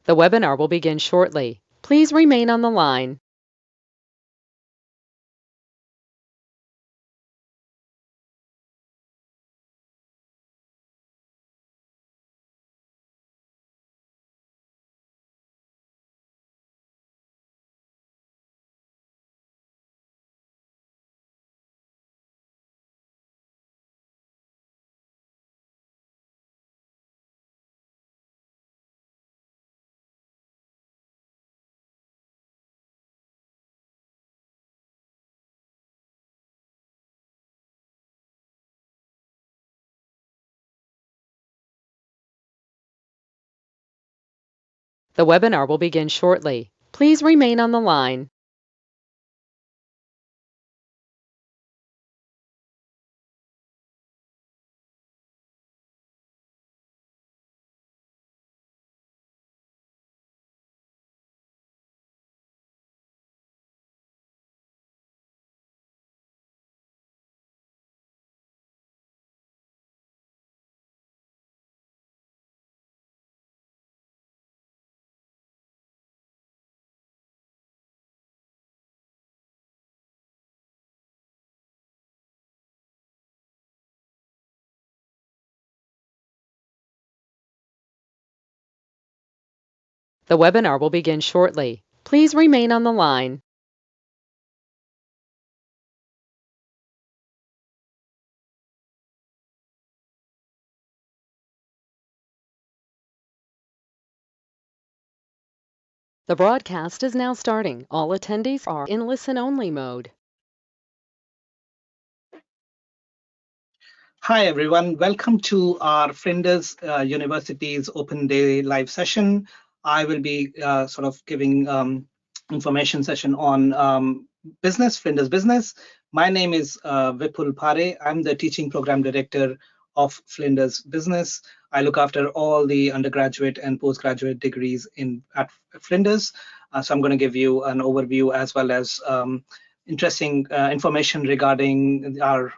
The webinar will begin shortly. Please remain on the line. The webinar will begin shortly. Please remain on the line. The webinar will begin shortly. Please remain on the line. The broadcast is now starting. All attendees are in listen-only mode. Hi, everyone. Welcome to our Flinders University's Open Day live session. I will be sort of giving information session on business, Flinders Business. My name is Vipul Pare. I'm the Teaching Program Director of Flinders Business. I look after all the undergraduate and postgraduate degrees at Flinders. So I'm going to give you an overview as well as interesting information regarding our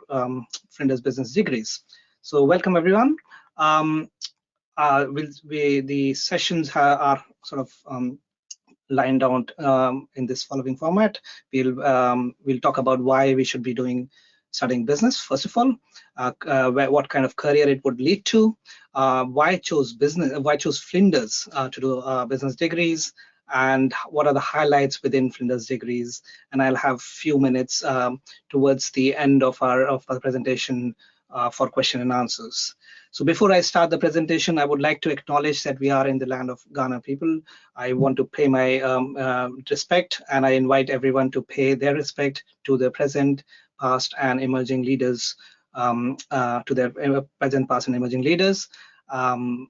Flinders business degrees. So welcome everyone. The sessions are sort of lined out in this following format. We'll talk about why we should be studying business, first of all, what kind of career it would lead to, why choose Flinders to do business degrees, and what are the highlights within Flinders degrees. And I'll have few minutes towards the end of our presentation for question and answers. So before I start the presentation, I would like to acknowledge that we are in the land of Ghana people. I want to pay my respect, and I invite everyone to pay their respect to the present, past, and emerging leaders, to their present, past, and emerging leaders. With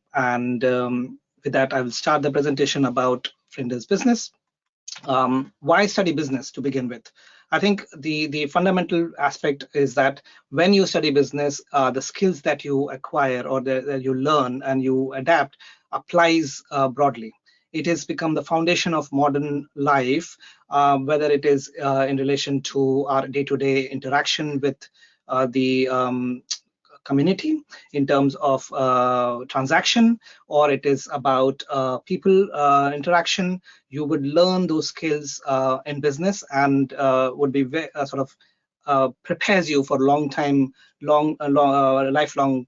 that, I will start the presentation about Flinders Business. Why study business to begin with? I think the fundamental aspect is that when you study business, the skills that you acquire or that you learn and you adapt applies broadly. It has become the foundation of modern life, whether it is in relation to our day-to-day interaction with the community in terms of transaction, or it is about people interaction. You would learn those skills in business, and would be sort of prepares you for lifelong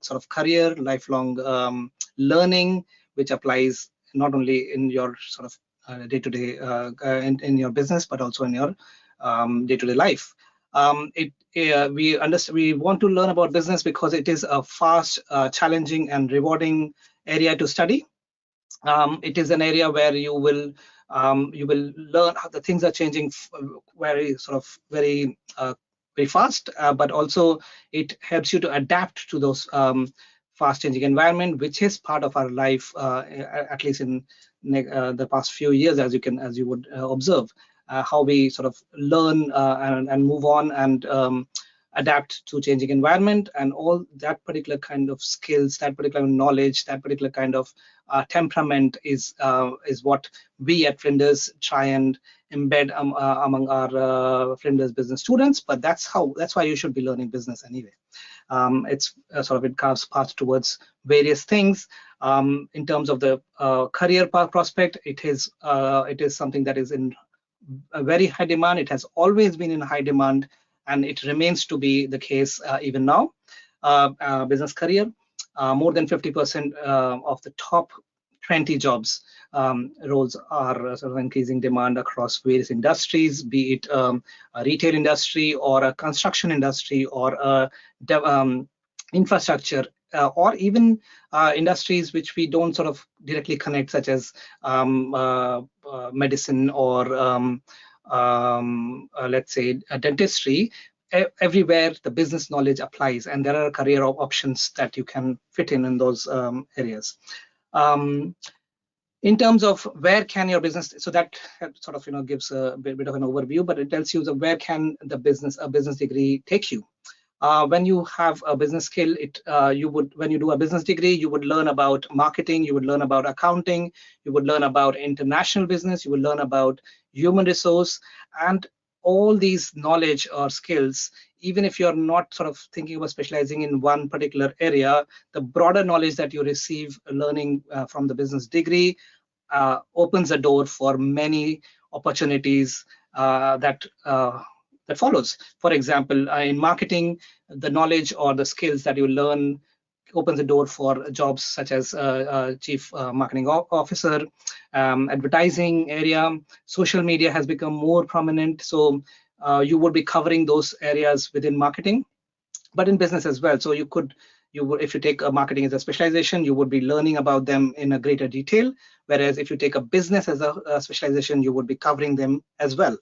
sort of career, lifelong learning, which applies not only in your sort of day-to-day in your business, but also in your day-to-day life. We want to learn about business because it is a fast, challenging, and rewarding area to study. It is an area where you will learn how the things are changing very fast, but also it helps you to adapt to those fast changing environment, which is part of our life, at least in the past few years, as you would observe. How we sort of learn and move on and adapt to changing environment, and all that particular kind of skills, that particular knowledge, that particular kind of temperament is what we at Flinders try and embed among our Flinders business students. But that's why you should be learning business anyway. It carves path towards various things. In terms of the career prospect, it is something that is in a very high demand. It has always been in high demand, and it remains to be the case even now. Business career, more than 50% of the top 20 jobs roles are sort of increasing demand across various industries, be it a retail industry or a construction industry or a infrastructure, or even industries which we don't sort of directly connect, such as medicine or let's say dentistry. Everywhere the business knowledge applies, and there are career options that you can fit in those areas. In terms of where can your business, so that sort of gives a bit of an overview, but it tells you where can a business degree take you. When you have a business skill, when you do a business degree, you would learn about marketing, you would learn about accounting, you would learn about international business, you would learn about human resource, and all these knowledge or skills, even if you're not sort of thinking about specializing in one particular area, the broader knowledge that you receive learning from the business degree opens a door for many opportunities that follows. For example, in marketing, the knowledge or the skills that you learn opens the door for jobs such as chief marketing officer, advertising area. Social media has become more prominent, so you would be covering those areas within marketing, but in business as well. So if you take a marketing as a specialization, you would be learning about them in a greater detail. Whereas if you take a business as a specialization, you would be covering them as well.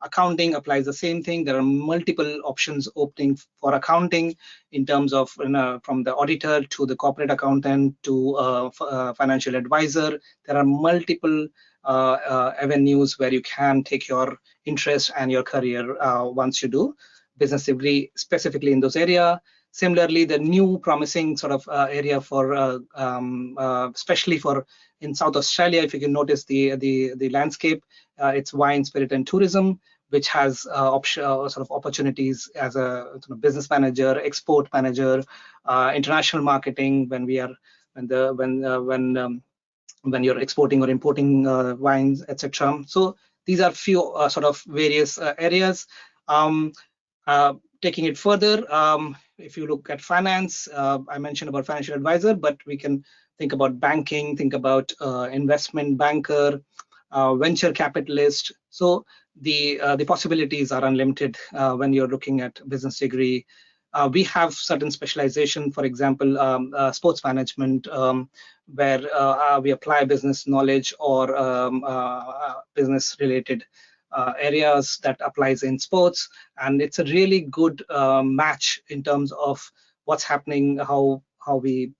Accounting applies the same thing. There are multiple options opening for accounting in terms of from the auditor to the corporate accountant to financial advisor. There are multiple avenues where you can take your interest and your career once you do business degree specifically in those areas. Similarly, the new promising sort of area for, especially for in South Australia, if you can notice the landscape, it's wine, spirit, and tourism, which has sort of opportunities as a sort of business manager, export manager, international marketing when you're exporting or importing wines, etc. So these are few sort of various areas. Taking it further, if you look at finance, I mentioned about financial advisor, but we can think about banking, think about investment banker, venture capitalist. So the possibilities are unlimited when you're looking at business degree. We have certain specialization, for example, sports management, where we apply business knowledge or business related areas that applies in sports, and it's a really good match in terms of what's happening, how we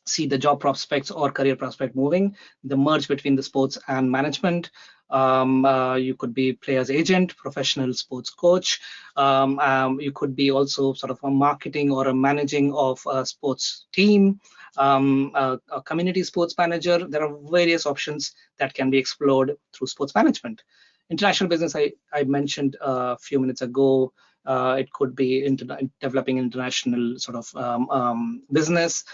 see the job prospects or career prospect moving, the merge between the sports and management. You could be player's agent, professional sports coach. You could be also sort of a marketing or a managing of a sports team, a community sports manager. There are various options that can be explored through sports management. International business, I mentioned a few minutes ago. It could be developing international sort of business,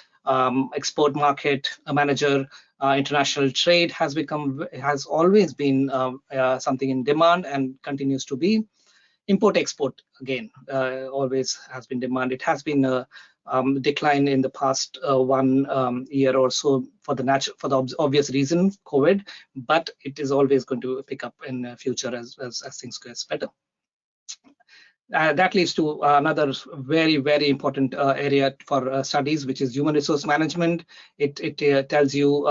export market manager. International trade has always been something in demand and continues to be. Import export again always has been demand. It has been a decline in the past 1 year or so for the obvious reason, COVID, but it is always going to pick up in the future as things get better. That leads to another very, very important area for studies, which is human resource management. It tells you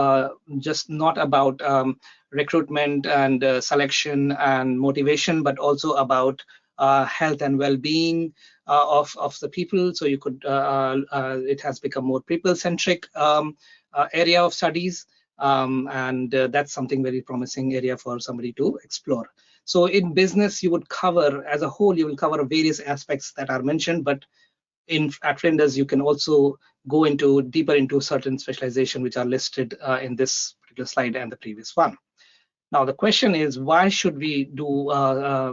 just not about recruitment and selection and motivation, but also about health and well-being of the people. So you could it has become more people-centric area of studies, and that's something very promising area for somebody to explore. So in business, you would cover, as a whole, you will cover various aspects that are mentioned, but at Flinders, you can also go deeper into certain specialization which are listed in this particular slide and the previous one. Now, the question is, why should we do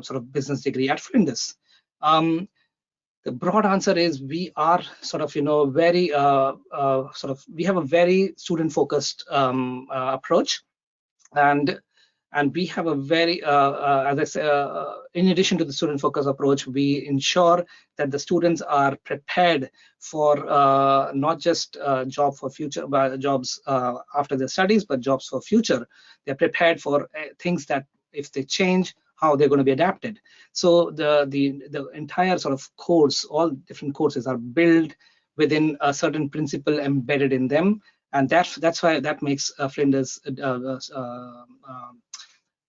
sort of business degree at Flinders? The broad answer is we are sort of, very we have a very student focused approach. and and we have a very as I say, in addition to the student focus approach, we ensure that the students are prepared for not just job for future jobs after their studies, but jobs for future. They're prepared for things that if they change, how they're going to be adapted. So the entire sort of course, all different courses are built within a certain principle embedded in them, and that's why that makes Flinders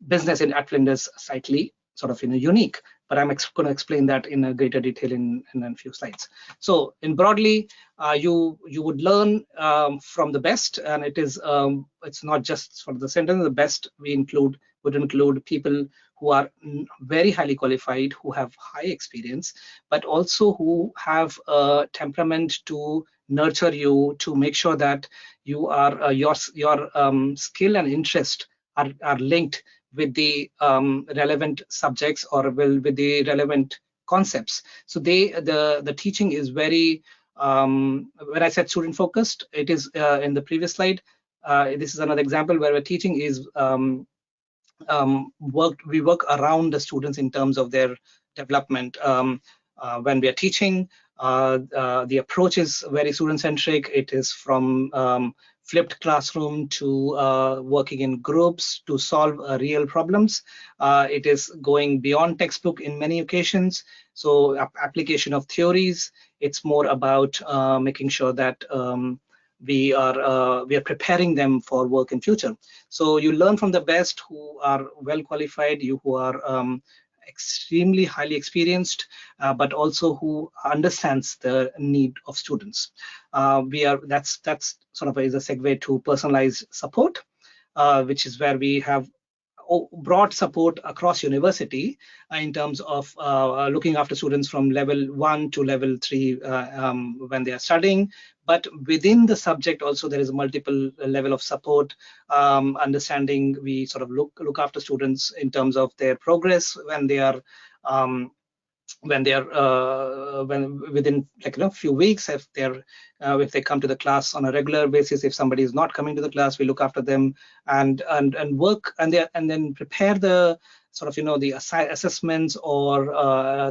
business at Flinders slightly sort of unique. But I'm going to explain that in a greater detail in a few slides. So in broadly, you would learn from the best, and it's not just for the sentence. The best would include people who are very highly qualified, who have high experience, but also who have a temperament to nurture you, to make sure that you are your skill and interest are linked with the relevant subjects, or with the relevant concepts. So the teaching is very, when I said student focused, it is in the previous slide. This is another example where the teaching is we work around the students in terms of their development. When we are teaching, the approach is very student-centric. It is from flipped classroom to working in groups to solve real problems. It is going beyond textbook in many occasions. So application of theories. It's more about making sure that we are preparing them for work in future. So you learn from the best who are well qualified, you who are extremely highly experienced, but also who understands the need of students. That's sort of is a segue to personalized support, which is where we have broad support across university in terms of looking after students from level 1 to level 3 when they are studying. But within the subject also there is a multiple level of support, understanding. We sort of look after students in terms of their progress when they are when within like few weeks, if they come to the class on a regular basis. If somebody is not coming to the class, we look after them and work, and then prepare the sort of the assessments or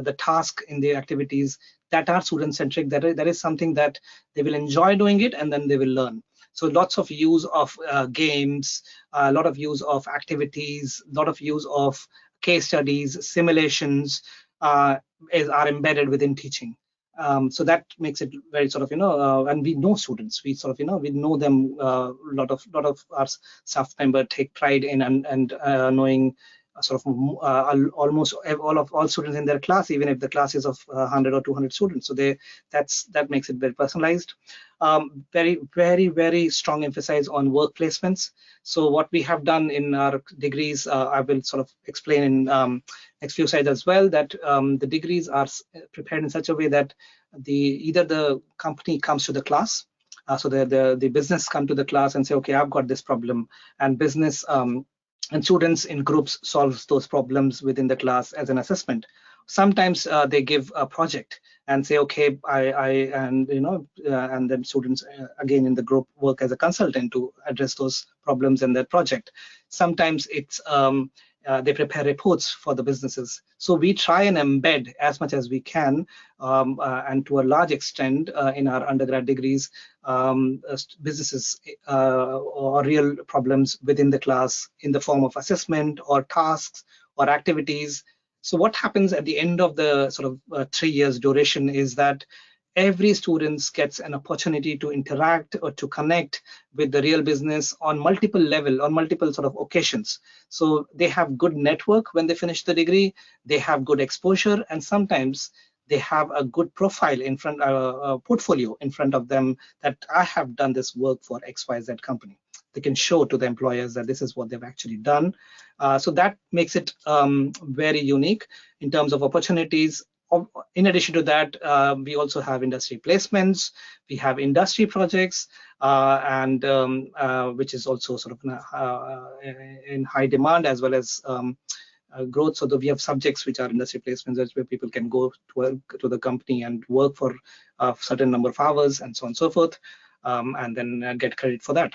the task in the activities that are student centric. That is something that they will enjoy doing it, and then they will learn. So lots of use of games, a lot of use of activities, a lot of use of case studies, simulations, are embedded within teaching. So that makes it very sort of and we know students. We sort of we know them. A lot of our staff member take pride in and knowing sort of almost all students in their class, even if the class is of 100 or 200 students. So that makes it very personalized. Very strong emphasis on work placements. So what we have done in our degrees, I will sort of explain in next few slides as well, that the degrees are prepared in such a way that either the company comes to the class, so the business come to the class and say, okay, I've got this problem, and business and students in groups solves those problems within the class as an assessment. Sometimes they give a project and say, okay, and then students again in the group work as a consultant to address those problems in their project. Sometimes it's they prepare reports for the businesses. So we try and embed as much as we can, and to a large extent in our undergrad degrees, businesses or real problems within the class in the form of assessment or tasks or activities. So what happens at the end of the sort of 3 years duration is that every student gets an opportunity to interact or to connect with the real business on multiple sort of occasions. So they have good network when they finish the degree, they have good exposure, and sometimes they have a good profile in front, portfolio in front of them, that I have done this work for XYZ company. They can show to the employers that this is what they've actually done. So that makes it very unique in terms of opportunities. In addition to that, we also have industry placements, we have industry projects, and which is also sort of in high demand, as well as growth. So that we have subjects which are industry placements, that's where people can go to the company and work for a certain number of hours and so on and so forth, and then get credit for that.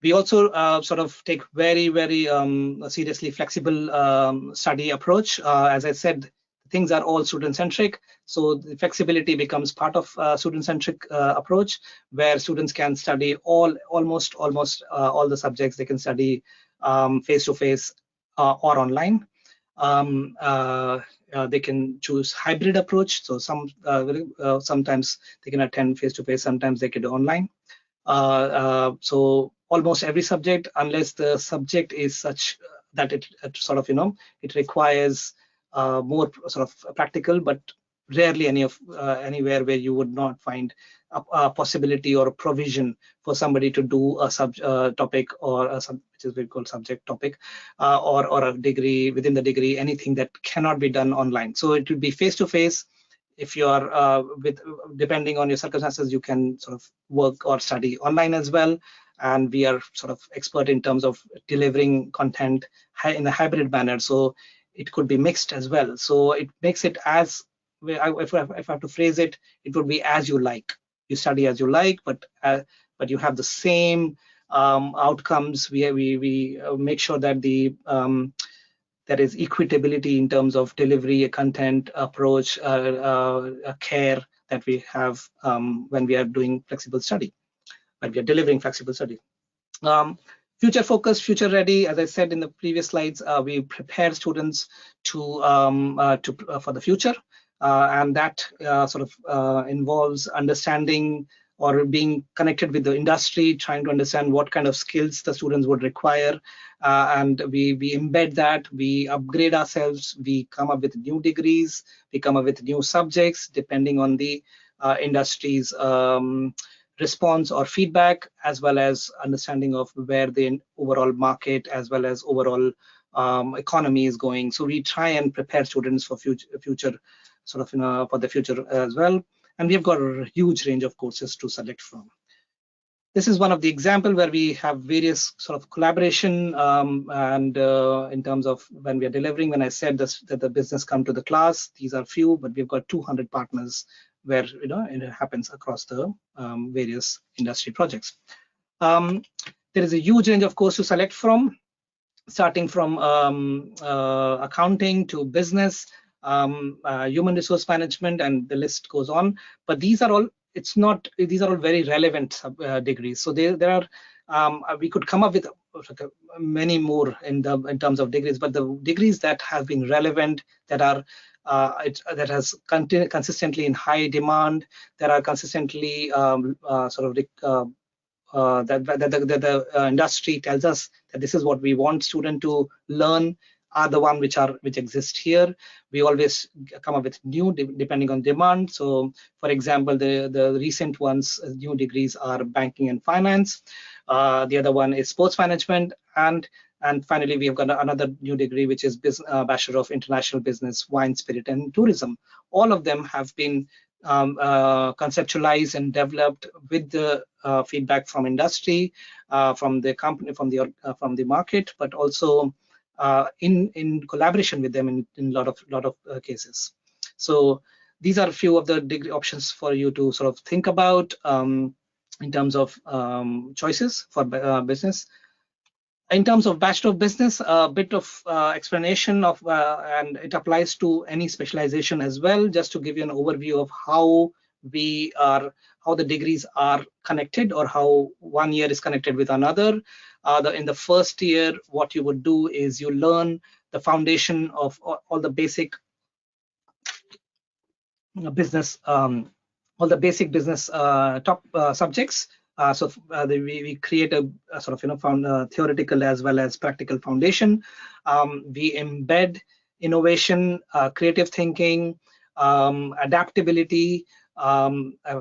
We also sort of take very seriously flexible study approach. As I said, things are all student-centric, so the flexibility becomes part of student-centric approach, where students can study almost all the subjects. They can study face-to-face or online. They can choose hybrid approach, so sometimes they can attend face-to-face, sometimes they can do online. So almost every subject, unless the subject is such that it sort of, it requires more sort of practical, but rarely anywhere where you would not find a possibility or a provision for somebody to do a topic or which is called subject topic, or a degree within the degree, anything that cannot be done online. So it will be face to face. If you are depending on your circumstances, you can sort of work or study online as well. And we are sort of expert in terms of delivering content in a hybrid manner. So it could be mixed as well. So it makes it as, if I have to phrase it, it would be as you like. You study as you like, but you have the same outcomes. We make sure that there is equitability in terms of delivery, content, approach, care that we have when we are doing flexible study, when we are delivering flexible study. Future focused, future ready. As I said in the previous slides, we prepare students for the future, and that sort of involves understanding or being connected with the industry, trying to understand what kind of skills the students would require, and we embed that. We upgrade ourselves. We come up with new degrees. We come up with new subjects depending on the industry's response or feedback, as well as understanding of where the overall market as well as overall economy is going. So we try and prepare students for future sort of, for the future as well. And we've got a huge range of courses to select from. This is one of the example where we have various sort of collaboration, and in terms of when we are delivering, when I said this, that the business come to the class, these are few, but we've got 200 partners where it happens across the various industry projects. There is a huge range of courses to select from, starting from accounting to business, human resource management, and the list goes on. But these are all, these are all very relevant degrees. So there are, we could come up with many more in terms of degrees, but the degrees that have been relevant, that are that has consistently in high demand, that are consistently sort of that the industry tells us that this is what we want student to learn, are the one which exist here. We always come up with new depending on demand. So for example, the recent ones, new degrees are banking and finance. The other one is sports management, and finally we have got another new degree which is Bachelor of International Business, Wine, Spirit and Tourism. All of them have been conceptualized and developed with the feedback from industry, from the company, from the market, but also in collaboration with them in lot of cases. So these are a few of the degree options for you to sort of think about in terms of choices for business. In terms of Bachelor of Business, a bit of explanation of, and it applies to any specialization as well, just to give you an overview of how the degrees are connected, or how one year is connected with another. In the first year, what you would do is you learn the foundation of all the basic business, all the basic business top subjects. So we create a sort of theoretical as well as practical foundation. We embed innovation, creative thinking, adaptability,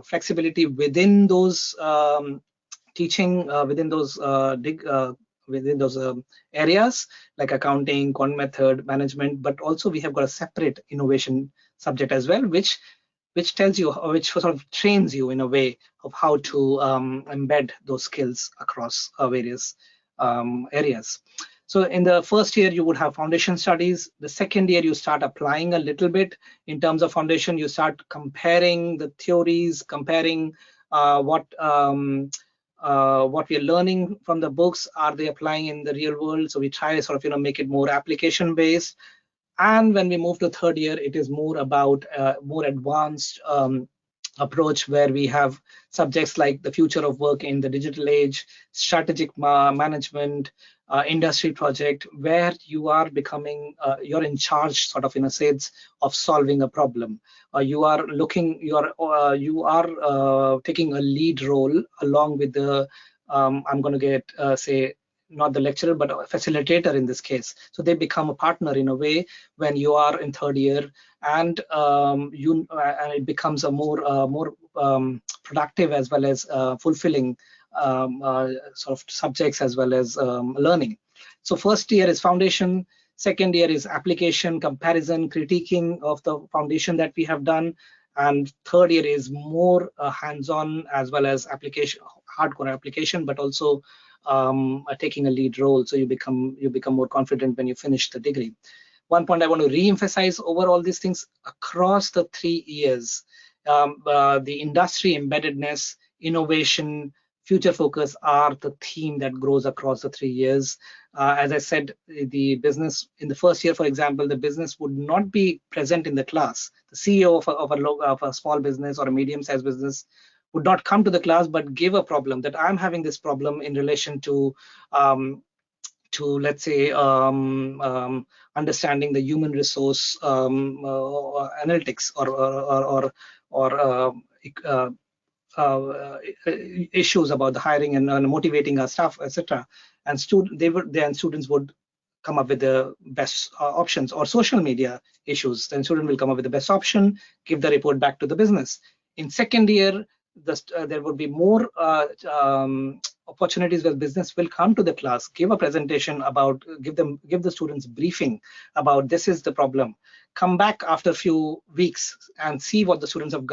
flexibility within those teaching, within those areas like accounting, quant method, management. But also we have got a separate innovation subject as well, which tells you, which sort of trains you in a way of how to embed those skills across various areas. So in the first year, you would have foundation studies. The second year, you start applying a little bit in terms of foundation. You start comparing the theories, comparing what we are learning from the books. Are they applying in the real world? So we try to sort of make it more application based. And when we move to third year, it is more about more advanced approach, where we have subjects like the future of work in the digital age, strategic management, industry project, where you are becoming, you're in charge, sort of in a sense, of solving a problem. You are taking a lead role along with the, I'm going to get say, not the lecturer, but a facilitator in this case. So they become a partner in a way when you are in third year, and and it becomes a more productive as well as fulfilling sort of subjects as well as learning. So first year is foundation, second year is application, comparison, critiquing of the foundation that we have done, and third year is more hands-on as well as application, hardcore application, but also taking a lead role. So you become more confident when you finish the degree. One point I want to re-emphasize over all these things: across the 3 years, the industry embeddedness, innovation, future focus are the theme that grows across the 3 years. As I said, the business in the first year, for example, the business would not be present in the class. The CEO of a small business or a medium-sized business would not come to the class, but give a problem that I'm having this problem in relation um, let's say understanding the human resource analytics or uh, uh, issues about the hiring and motivating our staff, etc. And students would come up with the best options, or social media issues. Then student will come up with the best option, give the report back to the business. In second year, there would be more opportunities where business will come to the class, give a presentation about, give the students briefing about this is the problem, come back after a few weeks and see what the students have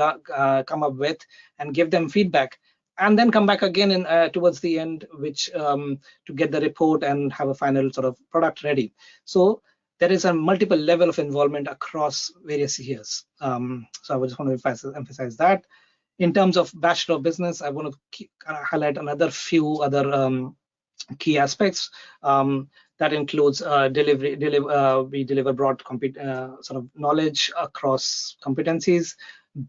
come up with and give them feedback, and then come back again in towards the end, which to get the report and have a final sort of product ready. So there is a multiple level of involvement across various years. So I just want to emphasize that. In terms of Bachelor of Business, I want to highlight another few other key aspects. That includes delivery. We deliver broad sort of knowledge across competencies.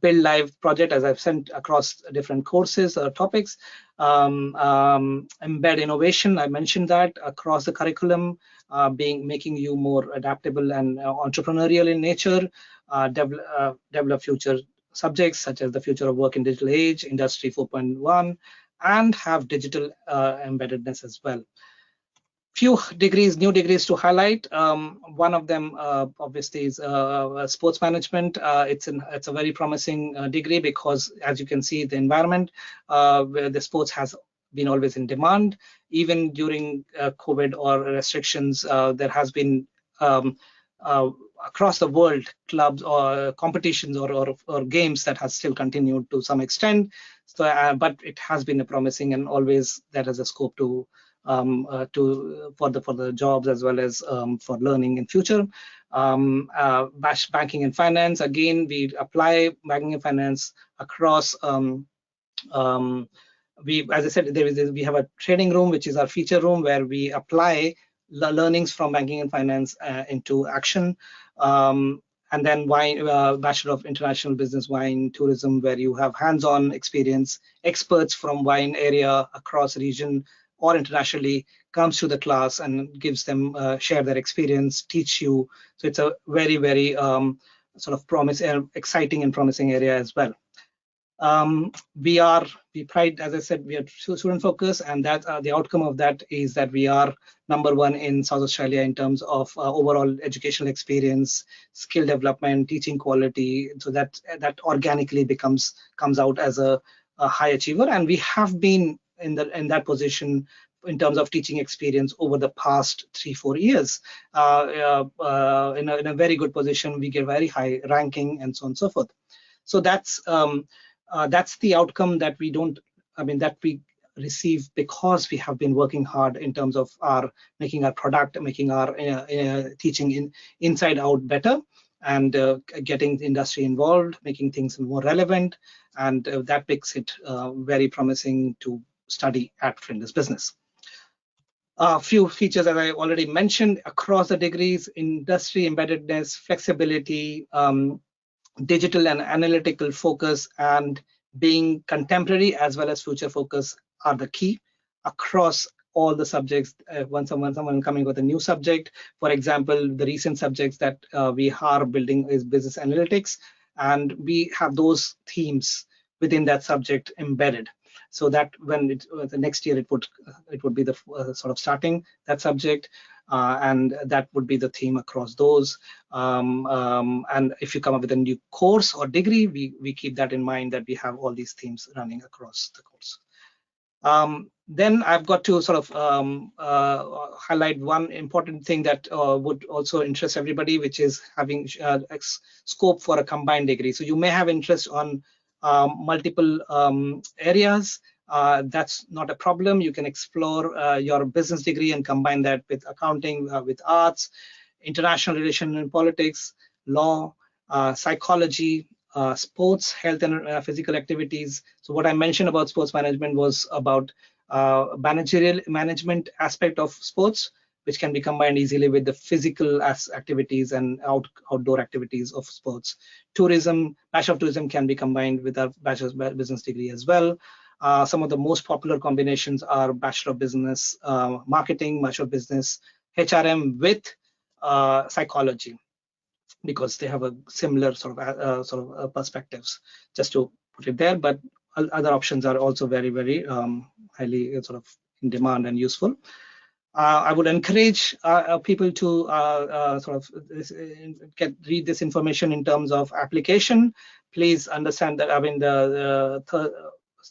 Build live project, as I've sent across different courses or topics. Embed innovation, I mentioned that across the curriculum, making you more adaptable and entrepreneurial in nature. Develop future subjects such as the future of work in digital age, industry 4.1, and have digital embeddedness as well. Few degrees, new degrees to highlight. One of them obviously is sports management. It's a very promising degree, because as you can see, the environment where the sports has been always in demand. Even during COVID or restrictions, there has been across the world clubs or competitions or games that has still continued to some extent. So, but it has been a promising, and always that has a scope for the jobs as well as for learning in future. Banking and finance, again, we apply banking and finance across. As I said, we have a training room, which is our feature room, where we apply the learnings from banking and finance into action. And then Bachelor of International Business, Wine Tourism, where you have hands-on experience. Experts from wine area across region or internationally comes to the class and gives them share their experience, teach you. So it's a very, very sort of exciting and promising area as well. We pride, as I said, we are student focused, and that the outcome of that is that we are #1 in South Australia in terms of overall educational experience, skill development, teaching quality. So that organically comes out as a high achiever, and we have been in that position in terms of teaching experience over the past 3-4 years. In a very good position, we get very high ranking and so on and so forth. So that's the outcome that we receive because we have been working hard in terms of our making our product, making our teaching inside out better, and getting the industry involved, making things more relevant, and that makes it very promising to study at Flinders Business. A few features, as I already mentioned, across the degrees: industry embeddedness, flexibility, digital and analytical focus, and being contemporary as well as future focus are the key across all the subjects. When someone coming with a new subject, for example, the recent subjects that we are building is business analytics, and we have those themes within that subject embedded, so that when the next year it would be the sort of starting that subject, and that would be the theme across those. And if you come up with a new course or degree, we keep that in mind, that we have all these themes running across the course. Then I've got to sort of highlight one important thing that would also interest everybody, which is having scope for a combined degree. So you may have interest on multiple areas. That's not a problem. You can explore your business degree and combine that with accounting, with arts, international relations and politics, law, psychology, sports, health, and physical activities. So what I mentioned about sports management was about managerial management aspect of sports, which can be combined easily with the physical activities and outdoor activities of sports. Tourism, Bachelor of Tourism can be combined with a Bachelor's Business degree as well. Some of the most popular combinations are Bachelor of Business Marketing, Bachelor of Business HRM with psychology, because they have a similar sort of perspectives, just to put it there. But other options are also very, very highly sort of in demand and useful. I would encourage people to sort of read this information in terms of application. Please understand that, I mean, the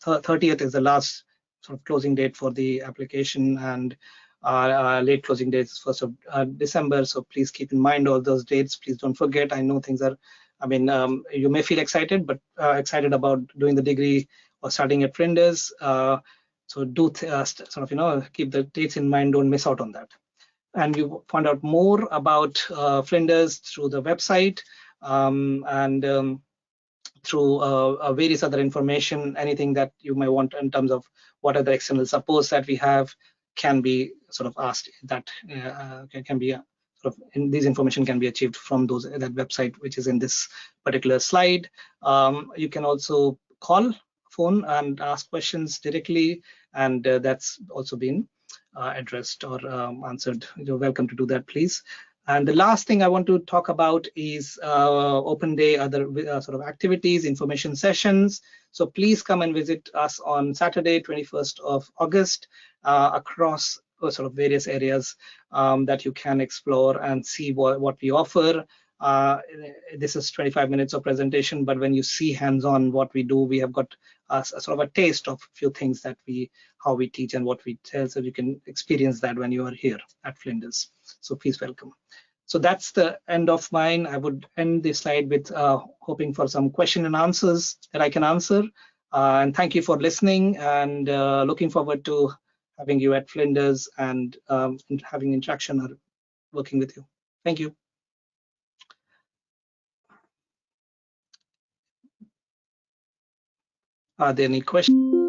30th is the last sort of closing date for the application, and late closing date is 1st of December. So please keep in mind all those dates. Please don't forget. I know things are, I mean, you may feel excited, but excited about doing the degree or starting at Flinders. So do sort of, keep the dates in mind. Don't miss out on that. And you find out more about Flinders through the website, and through various other information. Anything that you may want in terms of what are the external supports that we have can be sort of asked. That can be sort of, these information can be achieved from that website, which is in this particular slide. You can also call phone and ask questions directly, and that's also been addressed or answered. You're welcome to do that, please. And the last thing I want to talk about is open day, other sort of activities, information sessions. So please come and visit us on Saturday, 21st of August, across sort of various areas that you can explore and see what we offer. This is 25 minutes of presentation, but when you see hands-on what we do, we have got a sort of a taste of a few things that how we teach and what we tell, so you can experience that when you are here at Flinders. So please welcome. So that's the end of mine. I would end this slide with hoping for some question and answers that I can answer. And thank you for listening, and looking forward to having you at Flinders and having interaction or working with you. Thank you. Are there any questions?